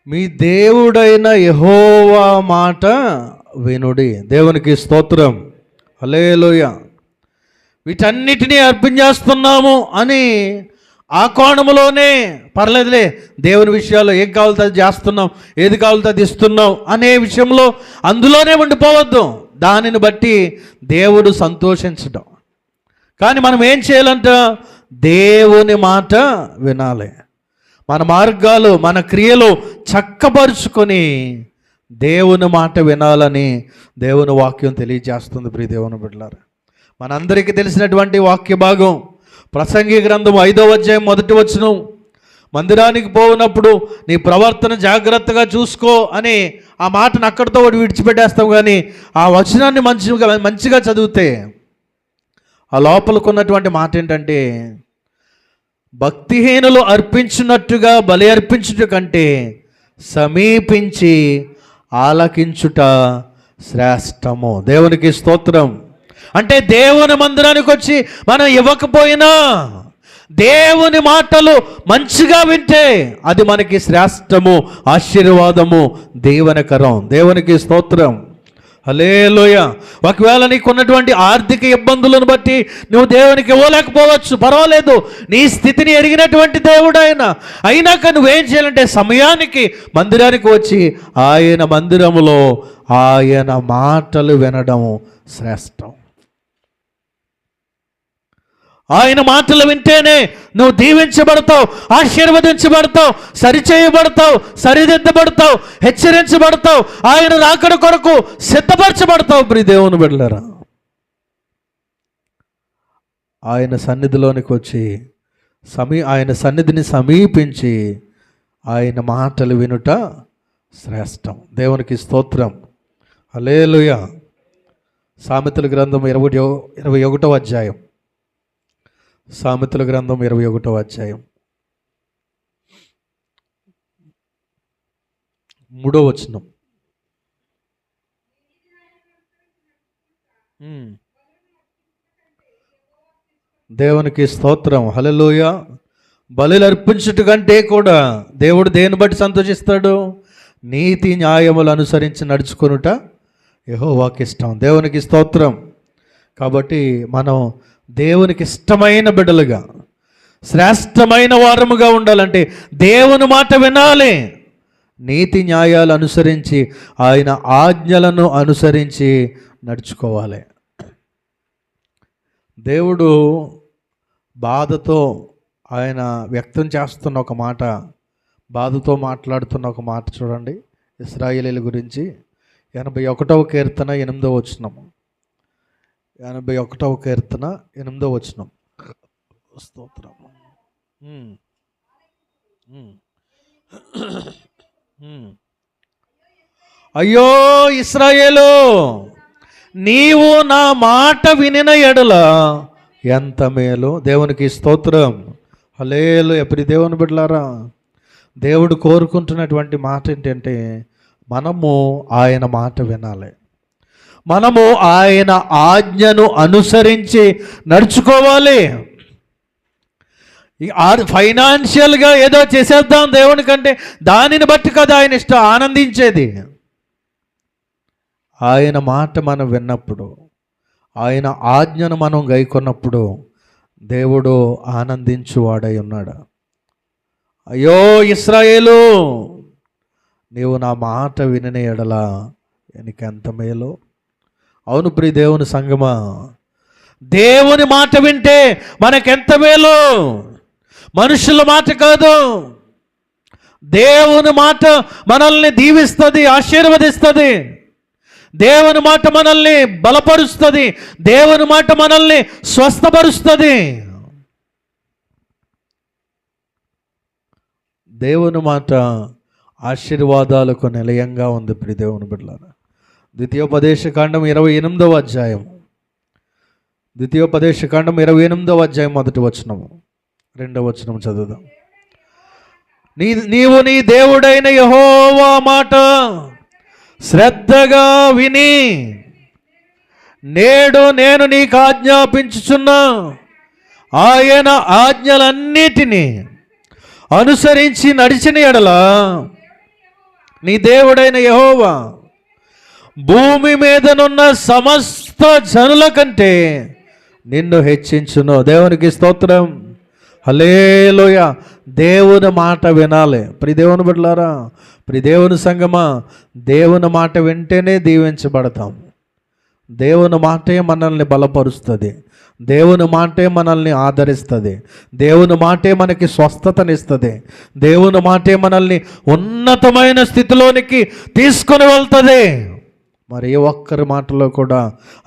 మీ దేవుడైన యెహోవా మాట వినుడి. దేవునికి స్తోత్రం, హల్లెలూయా. వీటన్నిటినీ అర్పణ చేస్తున్నాము అని ఆ కోణములోనే పర్లేదులే, దేవుని విషయాల్లో ఏం కావాలో అది చేస్తున్నాం, ఏది కావాలో అది ఇస్తున్నాం అనే విషయంలో అందులోనే ఉండిపోవద్దు. దానిని బట్టి దేవుడు సంతోషించడం. కానీ మనం ఏం చేయాలంట? దేవుని మాట వినాలి. మన మార్గాలు, మన క్రియలు చక్కపరుచుకొని దేవుని మాట వినాలని దేవుని వాక్యం తెలియజేస్తుంది. ప్రియ దేవుని బిడ్డలారా, మనందరికీ తెలిసినటువంటి వాక్య భాగం ప్రసంగి గ్రంథం 5వ అధ్యాయం 1వ వచనం. మందిరానికి పోయినప్పుడు నీ ప్రవర్తన జాగ్రత్తగా చూసుకో అని ఆ మాటను అక్కడితో విడిచిపెట్టేస్తాం. కానీ ఆ వచనాన్ని మంచిగా చదివితే ఆ లోపలకు ఉన్నటువంటి మాట ఏంటంటే, భక్తిహీనులు అర్పించినట్టుగా బలి అర్పించుట కంటే సమీపించి ఆలకించుట శ్రేష్టము. దేవునికి స్తోత్రం. అంటే దేవుని మందిరానికి వచ్చి మనం ఇవ్వకపోయినా దేవుని మాటలు మంచిగా వింటే అది మనకి శ్రేష్టము, ఆశీర్వాదము, దీవెనకరం. దేవునికి స్తోత్రం, హల్లెలూయా. ఒకవేళ నీకున్నటువంటి ఆర్థిక ఇబ్బందులను బట్టి నువ్వు దేవునికి ఇవ్వలేకపోవచ్చు, పర్వాలేదు. నీ స్థితిని ఎరిగినటువంటి దేవుడు ఆయన. అయినాక నువ్వేం చేయాలంటే సమయానికి మందిరానికి వచ్చి ఆయన మందిరములో ఆయన మాటలు వినడం శ్రేష్టం. ఆయన మాటలు వింటేనే నువ్వు దీవించబడతావు, ఆశీర్వదించబడతావు, సరిచేయబడతావు, సరిదిద్దబడతావు, హెచ్చరించబడతావు, ఆయన రాకడ కొరకు సిద్ధపరచబడతావు. ప్రియ దేవుని బిడ్డలారా, ఆయన సన్నిధిలోనికి వచ్చి ఆయన సన్నిధిని సమీపించి ఆయన మాటలు వినుట శ్రేష్టం. దేవునికి స్తోత్రం, హల్లెలూయా. సామెతల గ్రంథం 21వ అధ్యాయం. సామెతల గ్రంథం 21వ అధ్యాయం 3వ వచనం. దేవునికి స్తోత్రం, హల్లెలూయా. బలులు అర్పించుట కంటే కూడా దేవుడు దేని బట్టి సంతోషిస్తాడు? నీతి న్యాయములు అనుసరించి నడుచుకొనుట యెహోవాకి ఇష్టం. దేవునికి స్తోత్రం. కాబట్టి మనం దేవునికి ఇష్టమైన బిడ్డలుగా, శ్రేష్టమైన వారముగా ఉండాలంటే దేవుని మాట వినాలి, నీతి న్యాయాలు అనుసరించి ఆయన ఆజ్ఞలను అనుసరించి నడుచుకోవాలి. దేవుడు బాధతో ఆయన వ్యక్తం చేస్తున్న ఒక మాట, బాధతో మాట్లాడుతున్న ఒక మాట చూడండి. ఇశ్రాయేలీయుల గురించి 81వ కీర్తన 8వ వచనం. 81వ కీర్తన 8వ వచనం. స్తోత్రం. అయ్యో ఇశ్రాయేలు, నీవు నా మాట వినిన ఎడల ఎంత మేలు. దేవునికి స్తోత్రం, హల్లెలూయా. ప్రియ దేవుని బిడ్డలారా, దేవుడు కోరుకుంటున్నటువంటి మాట ఏంటంటే మనము ఆయన మాట వినాలి, మనము ఆయన ఆజ్ఞను అనుసరించి నడుచుకోవాలి. ఫైనాన్షియల్గా ఏదో చేసేద్దాం దేవునికంటే దానిని బట్టి కదా ఆయన ఇష్టం ఆనందించేది. ఆయన మాట మనం విన్నప్పుడు, ఆయన ఆజ్ఞను మనం గైకొన్నప్పుడు దేవుడు ఆనందించువాడై ఉన్నాడు. అయ్యో ఇశ్రాయేలు, నీవు నా మాట వినిన ఎడల నీకెంత మేలు. అవును ప్రియ దేవుని సంగమా, దేవుని మాట వింటే మనకెంత మేలు. మనుషుల మాట కాదు, దేవుని మాట మనల్ని దీవిస్తుంది, ఆశీర్వదిస్తుంది. దేవుని మాట మనల్ని బలపరుస్తుంది, దేవుని మాట మనల్ని స్వస్థపరుస్తుంది. దేవుని మాట ఆశీర్వాదాలకు నిలయంగా ఉంది. ప్రియ దేవుని బిడ్డలారా, ద్వితీయోపదేశకాండం 28వ అధ్యాయం, ద్వితీయోపదేశకాండం 28వ అధ్యాయం 1వ వచనము 2వ వచనం చదువుదాం. నీవు నీ దేవుడైన యెహోవా మాట శ్రద్ధగా విని నేడు నేను నీకు ఆజ్ఞాపించుచున్నా ఆయన ఆజ్ఞలన్నిటినీ అనుసరించి నడిచిన ఎడల నీ దేవుడైన యెహోవా భూమి మీదనున్న సమస్త జనుల కంటే నిన్ను హెచ్చించును. దేవునికి స్తోత్రం, హల్లెలూయ. దేవుని మాట వినాలి. ప్రియ దేవుని బిడ్డలారా, ప్రియ దేవుని సంగమా, దేవుని మాట వింటేనే దీవించబడతాం. దేవుని మాటే మనల్ని బలపరుస్తుంది. దేవుని మాటే మనల్ని ఆదరిస్తుంది. దేవుని మాటే మనకి స్వస్థతనిస్తుంది. దేవుని మాటే మనల్ని ఉన్నతమైన స్థితిలోనికి తీసుకొని వెళ్తుంది. మరి ఏ ఒక్కరి మాటలో కూడా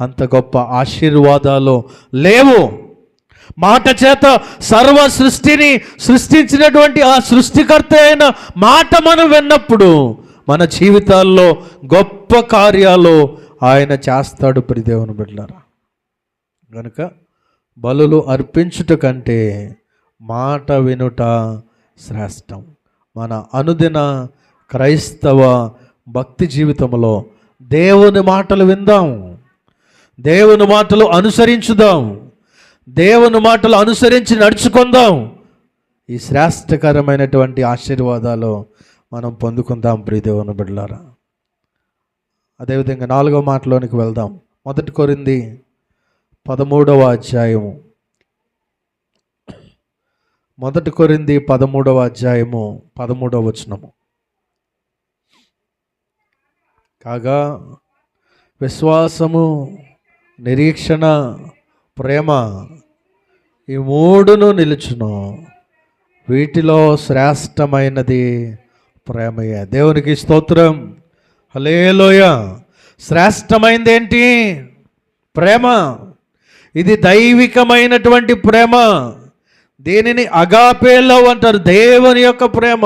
అంత గొప్ప ఆశీర్వాదాలు లేవు. మాట చేత సర్వ సృష్టిని సృష్టించినటువంటి ఆ సృష్టికర్త అయిన మాట మనం విన్నప్పుడు మన జీవితాల్లో గొప్ప కార్యాలు ఆయన చేస్తాడు. ప్రియ దేవుని బిడ్డలారా, కనుక బలులు అర్పించుట కంటే మాట వినుట శ్రేష్టం. మన అనుదిన క్రైస్తవ భక్తి జీవితంలో దేవుని మాటలు విందాం, దేవుని మాటలు అనుసరించుదాం, దేవుని మాటలు అనుసరించి నడుచుకుందాం. ఈ శ్రేష్టకరమైనటువంటి ఆశీర్వాదాలు మనం పొందుకుందాం. ప్రియ దేవుని బిడ్డలారా, అదేవిధంగా 4వ మాటలోనికి వెళ్దాం. 1 కొరింథీ 13వ అధ్యాయము, 1 కొరింథీ 13వ అధ్యాయము 13వ వచనము. కాగా విశ్వాసము, నిరీక్షణ, ప్రేమ ఈ 3ను నిలుచును, వీటిలో శ్రేష్టమైనది ప్రేమయే. దేవునికి స్తోత్రం, హల్లెలూయ. శ్రేష్టమైనది ఏంటి? ప్రేమ. ఇది దైవికమైనటువంటి ప్రేమ. దీనిని అగాపే లవ్ అంటారు, దేవుని యొక్క ప్రేమ.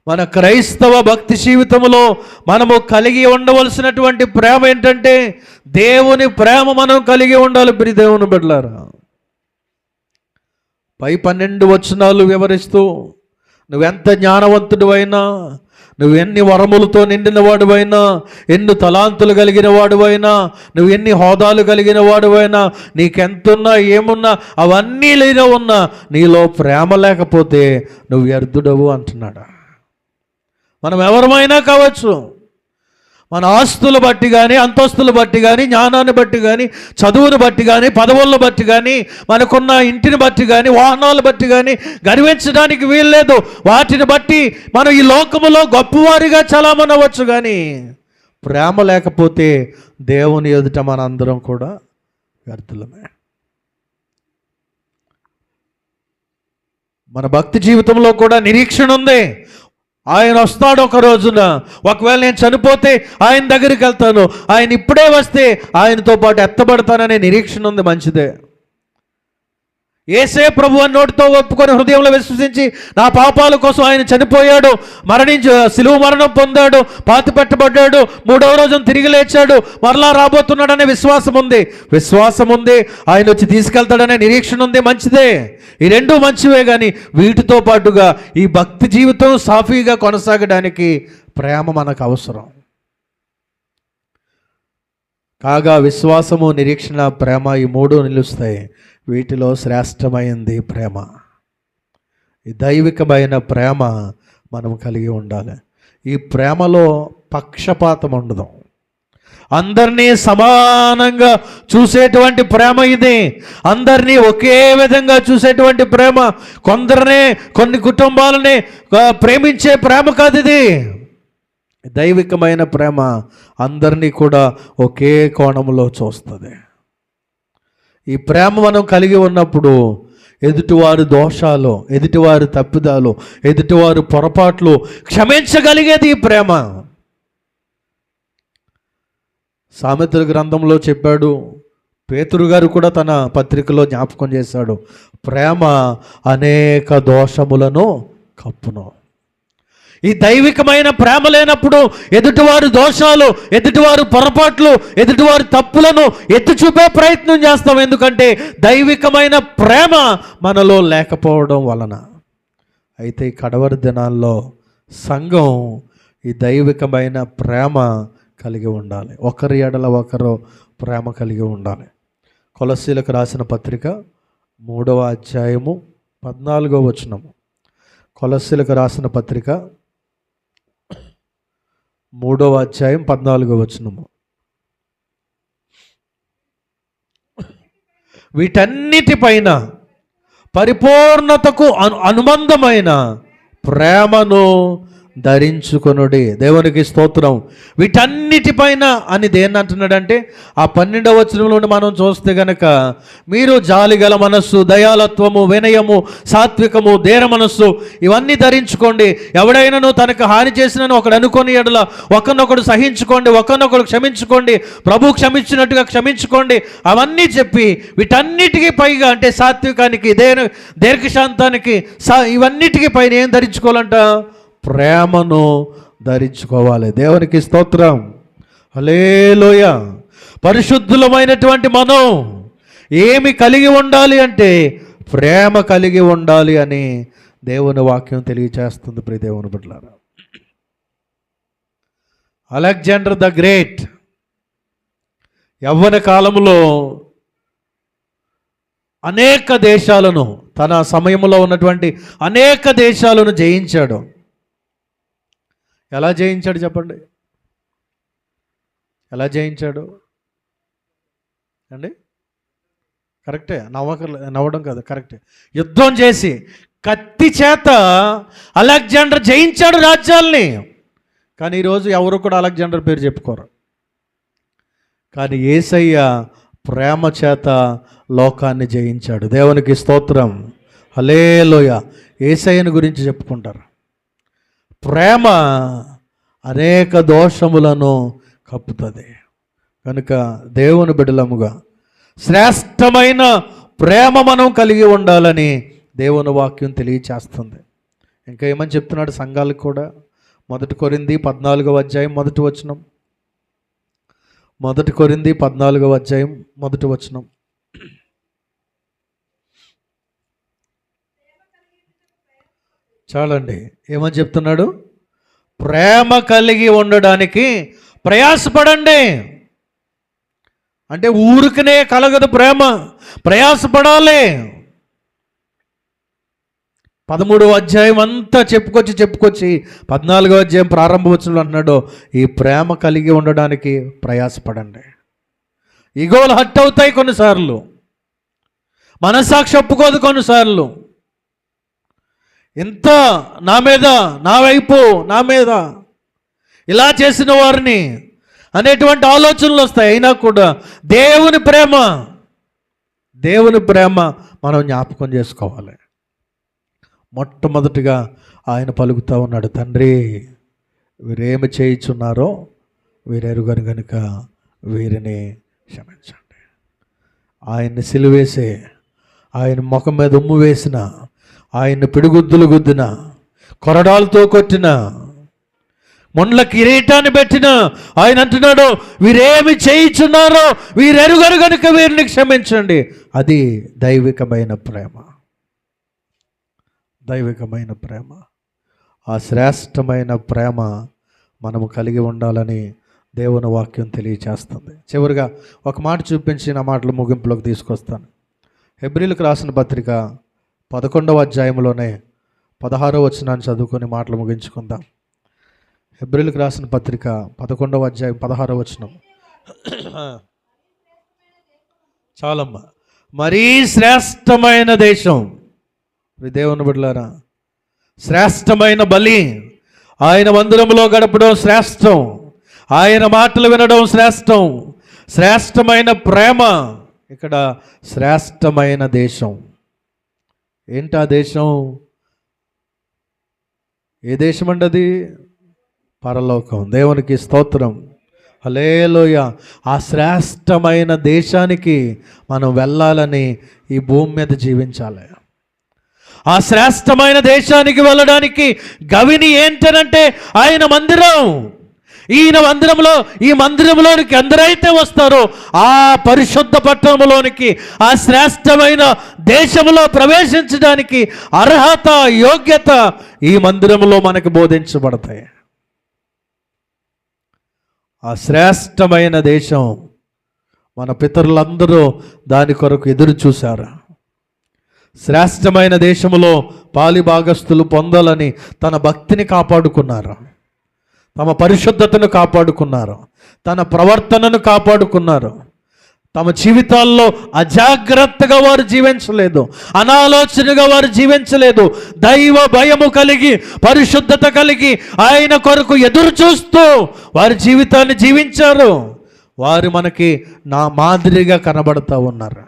మన క్రైస్తవ భక్తి జీవితంలో మనము కలిగి ఉండవలసినటువంటి ప్రేమ ఏంటంటే దేవుని ప్రేమ మనం కలిగి ఉండాలి. ప్రియ దేవుని బిడ్డలారా, పై 12 వచనాలు వివరిస్తూ నువ్వెంత జ్ఞానవంతుడు అయినా, నువ్వు ఎన్ని వరములతో నిండిన వాడువైనా, ఎన్ని తలాంతులు కలిగిన వాడువైనా, నువ్వు ఎన్ని హోదాలు కలిగిన వాడువైనా, నీకెంతున్నా ఏమున్నా అవన్నీ లేనో ఉన్నా నీలో ప్రేమ లేకపోతే నువ్వు వ్యర్థుడవు అంటున్నాడు. మనం ఎవరమైనా కావచ్చు, మన ఆస్తులు బట్టి కానీ, అంతస్తులు బట్టి కానీ, జ్ఞానాన్ని బట్టి కానీ, చదువును బట్టి కానీ, పదవులను బట్టి కానీ, మనకున్న ఇంటిని బట్టి కానీ, వాహనాలు బట్టి కానీ గర్వించడానికి వీల్లేదు. వాటిని బట్టి మనం ఈ లోకములో గొప్పవారిగా చలామణి అవ్వచ్చు. కానీ ప్రేమ లేకపోతే దేవుని ఎదుట మనందరం కూడా వ్యర్థులమే. మన భక్తి జీవితంలో కూడా నిరీక్షణ ఉంది. ఆయన వస్తాడు ఒక రోజున. ఒకవేళ నేను చనిపోతే ఆయన దగ్గరికి వెళ్తాను, ఆయన ఇప్పుడే వస్తే ఆయనతో పాటు ఎత్తబడతాననే నిరీక్షణ ఉంది. మంచిదే. యేసే ప్రభువు అని నోటితో ఒప్పుకొని హృదయంలో విశ్వసించి నా పాపాల కోసం ఆయన చనిపోయాడు, సిలువ మరణం పొందాడు, పాతి పెట్టబడ్డాడు, 3వ రోజున తిరిగి లేచాడు, మరలా రాబోతున్నాడనే విశ్వాసం ఉంది. విశ్వాసం ఉంది, ఆయన వచ్చి తీసుకెళ్తాడనే నిరీక్షణ ఉంది. మంచిదే. ఈ 2 మంచివే. కానీ వీటితో పాటుగా ఈ భక్తి జీవితం సాఫీగా కొనసాగడానికి ప్రేమ మనకు అవసరం. కాగా విశ్వాసము, నిరీక్షణ, ప్రేమ ఈ 3 నిలుస్తాయి. వీటిలో శ్రేష్టమైంది ప్రేమ. ఈ దైవికమైన ప్రేమ మనం కలిగి ఉండాలి. ఈ ప్రేమలో పక్షపాతం ఉండదు. అందరినీ సమానంగా చూసేటువంటి ప్రేమ ఇది. అందరినీ ఒకే విధంగా చూసేటువంటి ప్రేమ. కొన్ని కుటుంబాలని ప్రేమించే ప్రేమ కాదు ఇది. దైవికమైన ప్రేమ అందరినీ కూడా ఒకే కోణంలో చూస్తుంది. ఈ ప్రేమ మనం కలిగి ఉన్నప్పుడు ఎదుటివారి దోషాలు, ఎదుటివారి తప్పిదాలు, ఎదుటివారి పొరపాట్లు క్షమించగలిగేది ఈ ప్రేమ. సామెతల గ్రంథంలో చెప్పాడు, పేతురు గారు కూడా తన పత్రికలో జ్ఞాపకం చేశాడు, ప్రేమ అనేక దోషములను కప్పును. ఈ దైవికమైన ప్రేమ లేనప్పుడు ఎదుటివారి దోషాలు, ఎదుటివారి పొరపాట్లు, ఎదుటివారి తప్పులను ఎత్తి చూపే ప్రయత్నం చేస్తాం. ఎందుకంటే దైవికమైన ప్రేమ మనలో లేకపోవడం వలన. అయితే ఈ కడవరి దినాల్లో సంఘం ఈ దైవికమైన ప్రేమ కలిగి ఉండాలి. ఒకరి ఎడల ఒకరు ప్రేమ కలిగి ఉండాలి. కొలస్సీలకు రాసిన పత్రిక 3వ అధ్యాయము 14వ వచనము. కొలస్సీలకు రాసిన పత్రిక 3వ అధ్యాయం 14వ వచనము. వీటన్నిటిపైన పరిపూర్ణతకు అనుబంధమైన ప్రేమను ధరించుకొనుడి. దేవునికి స్తోత్రం. వీటన్నిటిపైన అని దేన్ని అంటున్నాడంటే, ఆ 12వ వచనంలో మనం చూస్తే గనక, మీరు జాలిగల మనస్సు, దయాలత్వము, వినయము, సాత్వికము, ధీర మనస్సు ఇవన్నీ ధరించుకోండి. ఎవడైనాను తనకు హాని చేసినను ఒకడు అనుకోని ఎడల ఒకరినొకడు సహించుకోండి, ఒకరినొకడు క్షమించుకోండి, ప్రభు క్షమించినట్టుగా క్షమించుకోండి. అవన్నీ చెప్పి వీటన్నిటికీ పైగా అంటే సాత్వికానికి, దీర్ఘశాంతానికి, ఇవన్నిటికీ పైన ఏం ధరించుకోవాలంట? ప్రేమను ధరించుకోవాలి. దేవునికి స్తోత్రం. హల్లెలూయా. పరిశుద్ధులమైనటువంటి మనం ఏమి కలిగి ఉండాలి అంటే ప్రేమ కలిగి ఉండాలి అని దేవుని వాక్యం తెలియచేస్తుంది. ప్రియ దేవుని బిడ్డలారా, అలెగ్జాండర్ ద గ్రేట్ యవ్వన కాలంలో అనేక దేశాలను, తన సమయంలో ఉన్నటువంటి అనేక దేశాలను జయించాడు. ఎలా జయించాడు చెప్పండి? ఎలా జయించాడు అండి? కరెక్టే, నవ్వడం కాదు, కరెక్టే. యుద్ధం చేసి కత్తి చేత అలెగ్జాండర్ జయించాడు రాజ్యాల్ని. కానీ ఈరోజు ఎవరు కూడా అలెగ్జాండర్ పేరు చెప్పుకోరు. కానీ యేసయ్య ప్రేమ చేత లోకాన్ని జయించాడు. దేవునికి స్తోత్రం. హల్లెలూయా. యేసయ్యను గురించి చెప్పుకుంటారు. ప్రేమ అనేక దోషములను కప్పుతుంది. కనుక దేవుని బిడ్డలముగా శ్రేష్టమైన ప్రేమ మనం కలిగి ఉండాలని దేవుని వాక్యం తెలియచేస్తుంది. ఇంకా ఏమని చెప్తున్నాడు సంఘాలకు కూడా? 1 కొరింథీ 14వ అధ్యాయం 1వ వచనం. 1 కొరింథీ 14వ అధ్యాయం 1వ వచనం. చాలండి. ఏమని చెప్తున్నాడు? ప్రేమ కలిగి ఉండడానికి ప్రయాసపడండి. అంటే ఊరికనే కలగదు ప్రేమ, ప్రయాసపడాలి. 13వ అధ్యాయం అంతా చెప్పుకొచ్చి 14వ అధ్యాయం ప్రారంభవచనంలో అంటున్నాడు, ఈ ప్రేమ కలిగి ఉండడానికి ప్రయాసపడండి. ఈగోలు హట్ అవుతాయి కొన్నిసార్లు, మనస్సాక్షి ఒప్పుకోదు కొన్నిసార్లు. ఇంత నా మీద, నా వైపు, నా మీద ఇలా చేసిన వారిని అనేటువంటి ఆలోచనలు వస్తాయి. అయినా కూడా దేవుని ప్రేమ మనం జ్ఞాపకం చేసుకోవాలి. మొట్టమొదటిగా ఆయన పలుకుతూ ఉన్నాడు, తండ్రి వీరేమి చేయుచున్నారో వీరెరుగరు గనుక వీరిని క్షమించండి. ఆయన్ని సిలువేసే, ఆయన ముఖం మీద ఉమ్ము వేసిన, ఆయన్ని పిడిగుద్దులు గుద్దిన, కొరడాలతో కొట్టిన, మొండ్ల కిరీటాన్ని పెట్టిన ఆయన అంటున్నాడు, వీరేమి చేయుచున్నారో వీరెరుగరు గనుక వీరిని క్షమించండి. అది దైవికమైన ప్రేమ. దైవికమైన ప్రేమ, ఆ శ్రేష్టమైన ప్రేమ మనము కలిగి ఉండాలని దేవుని వాక్యం తెలియచేస్తుంది. చివరిగా ఒక మాట చూపించి నా మాటలు ముగింపులోకి తీసుకొస్తాను. హెబ్రీలకు రాసిన పత్రిక 11వ అధ్యాయంలోనే 16వ వచనాన్ని చదువుకొని మాటలు ముగించుకుందాం. హెబ్రీలకు రాసిన పత్రిక 11వ అధ్యాయం 16వ వచనం. చాలమ్మ. మరీ శ్రేష్టమైన దేశం, దేవుని బిడ్డలారా, శ్రేష్టమైన బలి, ఆయన మందిరంలో గడపడం శ్రేష్టం, ఆయన మాటలు వినడం శ్రేష్టం, శ్రేష్టమైన ప్రేమ, ఇక్కడ శ్రేష్టమైన దేశం. ఏంటి ఆ దేశం? ఏ దేశం అండి అది? పరలోకం. దేవునికి స్తోత్రం. హల్లెలూయా. ఆ శ్రేష్టమైన దేశానికి మనం వెళ్ళాలని ఈ భూమి మీద జీవించాలి. ఆ శ్రేష్టమైన దేశానికి వెళ్ళడానికి గవిని ఏంటనంటే ఆయన మందిరం. ఈయన మందిరంలో, ఈ మందిరంలోనికి ఎందరైతే వస్తారో ఆ పరిశుద్ధ పట్టణంలోనికి, ఆ శ్రేష్టమైన దేశంలో ప్రవేశించడానికి అర్హత, యోగ్యత ఈ మందిరంలో మనకు బోధించబడతాయి. ఆ శ్రేష్టమైన దేశం మన పితరులందరూ దాని కొరకు ఎదురు చూశారు. శ్రేష్టమైన దేశంలో పాలిభాగస్తులు పొందాలని తన భక్తిని కాపాడుకున్నారు, తమ పరిశుద్ధతను కాపాడుకున్నారు, తన ప్రవర్తనను కాపాడుకున్నారు. తమ జీవితాల్లో అజాగ్రత్తగా వారు జీవించలేదు, అనాలోచనగా వారు జీవించలేదు. దైవ భయము కలిగి, పరిశుద్ధత కలిగి ఆయన కొరకు ఎదురు చూస్తూ వారి జీవితాన్ని జీవించారు. వారు మనకి మాదిరిగా కనబడుతూ ఉన్నారు.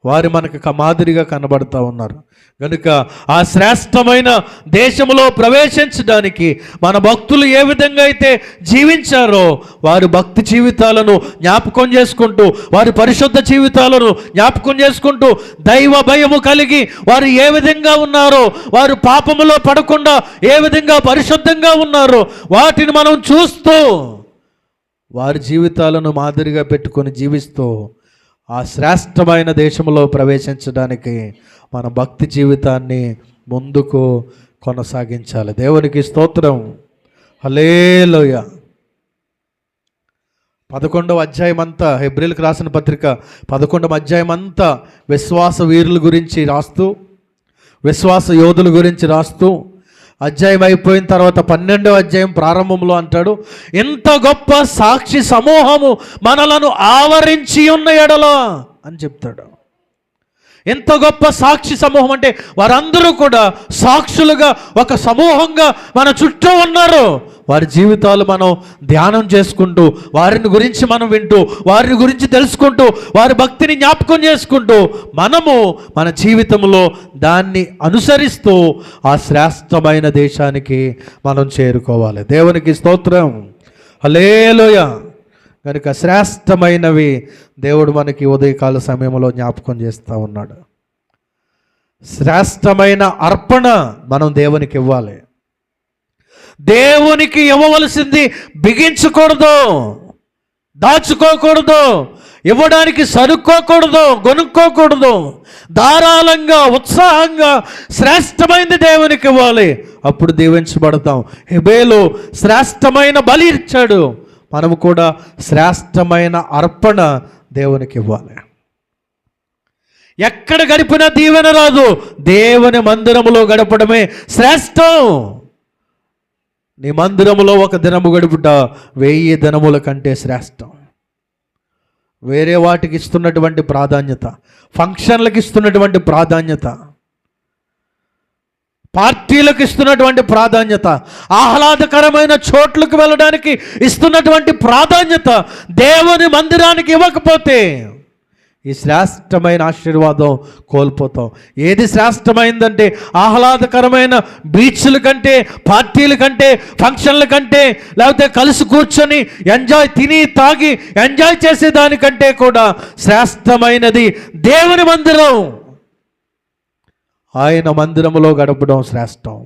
వారు మనకు మాదిరిగా కనబడుతూ ఉన్నారు. కనుక ఆ శ్రేష్టమైన దేశంలో ప్రవేశించడానికి మన భక్తులు ఏ విధంగా అయితే జీవించారో వారి భక్తి జీవితాలను జ్ఞాపకం చేసుకుంటూ, వారి పరిశుద్ధ జీవితాలను జ్ఞాపకం చేసుకుంటూ, దైవ భయము కలిగి వారు ఏ విధంగా ఉన్నారో, వారు పాపములో పడకుండా ఏ విధంగా పరిశుద్ధంగా ఉన్నారో వాటిని మనం చూస్తూ వారి జీవితాలను మాదిరిగా పెట్టుకొని జీవిస్తూ ఆ శ్రేష్టమైన దేశంలో ప్రవేశించడానికి మన భక్తి జీవితాన్ని ముందుకు కొనసాగించాలి. దేవునికి స్తోత్రం. హల్లెలూయా. 11వ అధ్యాయం అంతా, హెబ్రీయులకు రాసిన పత్రిక 11వ అధ్యాయం అంతా విశ్వాస వీరుల గురించి రాస్తూ, విశ్వాస యోధుల గురించి రాస్తూ, అధ్యాయం అయిపోయిన తర్వాత 12వ అధ్యాయం ప్రారంభంలో అంటాడు, ఎంత గొప్ప సాక్షి సమూహము మనలను ఆవరించి ఉన్న ఎడల అని చెప్తాడు. ఎంత గొప్ప సాక్షి సమూహం అంటే వారందరూ కూడా సాక్షులుగా ఒక సమూహంగా మన చుట్టూ ఉన్నారు. వారి జీవితాలు మనం ధ్యానం చేసుకుంటూ, వారిని గురించి మనం వింటూ, వారిని గురించి తెలుసుకుంటూ, వారి భక్తిని జ్ఞాపకం చేసుకుంటూ మనము మన జీవితంలో దాన్ని అనుసరిస్తూ ఆ శ్రేష్టమైన దేశానికి మనం చేరుకోవాలి. దేవునికి స్తోత్రం. హల్లెలూయా. కనుక శ్రేష్టమైనవి దేవుడు మనకి ఉదయకాల సమయంలో జ్ఞాపకం చేస్తూ ఉన్నాడు. శ్రేష్టమైన అర్పణ మనం దేవునికి ఇవ్వాలి. దేవునికి ఇవ్వవలసింది బిగించకూడదు, దాచుకోకూడదు, ఇవ్వడానికి సరుక్కోకూడదు, కొనుక్కోకూడదు. ధారాళంగా, ఉత్సాహంగా శ్రేష్టమైనది దేవునికి ఇవ్వాలి. అప్పుడు దీవించబడతాం. హెబేలు శ్రేష్టమైన బలి ఇచ్చాడు. మనము కూడా శ్రేష్టమైన అర్పణ దేవునికి ఇవ్వాలి. ఎక్కడ గడిపినా దీవెన రాదు, దేవుని మందిరములో గడపడమే శ్రేష్టం. నీ మందిరములో ఒక దినము గడుపుట 1000 దినముల కంటే శ్రేష్టం. వేరే వాటికి ఇస్తున్నటువంటి ప్రాధాన్యత, ఫంక్షన్లకు ఇస్తున్నటువంటి ప్రాధాన్యత, పార్టీలకు ఇస్తున్నటువంటి ప్రాధాన్యత, ఆహ్లాదకరమైన చోట్లకు వెళ్ళడానికి ఇస్తున్నటువంటి ప్రాధాన్యత దేవుని మందిరానికి ఇవ్వకపోతే ఈ శ్రేష్టమైన ఆశీర్వాదం కోల్పోతాం. ఏది శ్రేష్టమైందంటే ఆహ్లాదకరమైన బీచ్ల కంటే, పార్టీల కంటే, ఫంక్షన్ల కంటే, లేకపోతే కలిసి కూర్చొని తిని తాగి ఎంజాయ్ చేసేదానికంటే కూడా శ్రేష్టమైనది దేవుని మందిరం. ఆయన మందిరములో గడపడం శ్రేష్టం.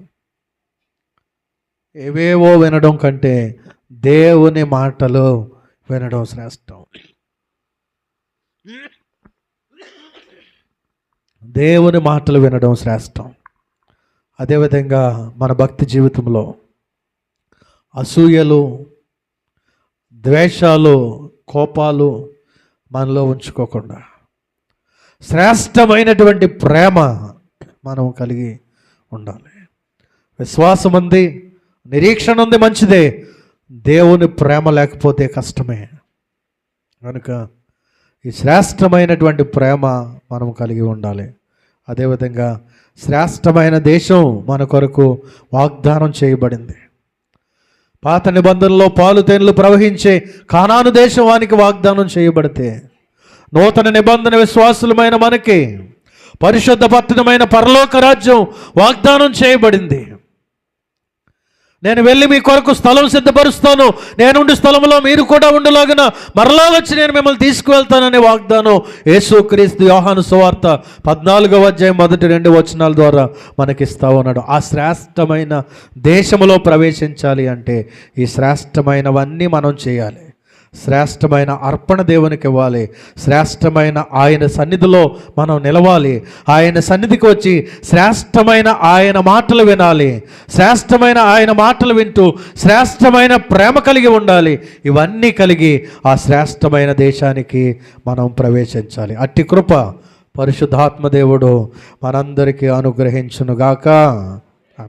ఏవేవో వినడం కంటే దేవుని మాటలు వినడం శ్రేష్టం. దేవుని మాటలు వినడం శ్రేష్టం. అదేవిధంగా మన భక్తి జీవితంలో అసూయలు, ద్వేషాలు, కోపాలు మనలో ఉంచుకోకుండా శ్రేష్టమైనటువంటి ప్రేమ మనం కలిగి ఉండాలి. విశ్వాసం ఉంది, నిరీక్షణ ఉంది, మంచిదే. దేవుని ప్రేమ లేకపోతే కష్టమే. కనుక ఈ శ్రేష్టమైనటువంటి ప్రేమ మనం కలిగి ఉండాలి. అదేవిధంగా శ్రేష్టమైన దేశం మన కొరకు వాగ్దానం చేయబడింది. పాత నిబంధనలో పాలు తేనెలు ప్రవహించే కానాను దేశం వానికి వాగ్దానం చేయబడితే, నూతన నిబంధన విశ్వాసులమైన మనకి పరిశుద్ధ పట్టణమైన పరలోక రాజ్యం వాగ్దానం చేయబడింది. నేను వెళ్ళి మీ కొరకు స్థలం సిద్ధపరుస్తాను, నేనుండి స్థలంలో మీరు కూడా ఉండలాగిన మరలా వచ్చి నేను మిమ్మల్ని తీసుకువెళ్తాననే వాగ్దానం యేసుక్రీస్తు యోహాను సువార్త 14వ అధ్యాయం 1-2 వచనాల ద్వారా మనకిస్తా ఉన్నాడు. ఆ శ్రేష్టమైన దేశములో ప్రవేశించాలి అంటే ఈ శ్రేష్టమైనవన్నీ మనం చేయాలి. శ్రేష్టమైన అర్పణ దేవునికి ఇవ్వాలి. శ్రేష్టమైన ఆయన సన్నిధిలో మనం నిలవాలి. ఆయన సన్నిధికి వచ్చి శ్రేష్టమైన ఆయన మాటలు వినాలి. శ్రేష్టమైన ఆయన మాటలు వింటూ శ్రేష్టమైన ప్రేమ కలిగి ఉండాలి. ఇవన్నీ కలిగి ఆ శ్రేష్టమైన దేశానికి మనం ప్రవేశించాలి. అట్టి కృప పరిశుద్ధాత్మ దేవుడు మనందరికీ అనుగ్రహించునుగాక.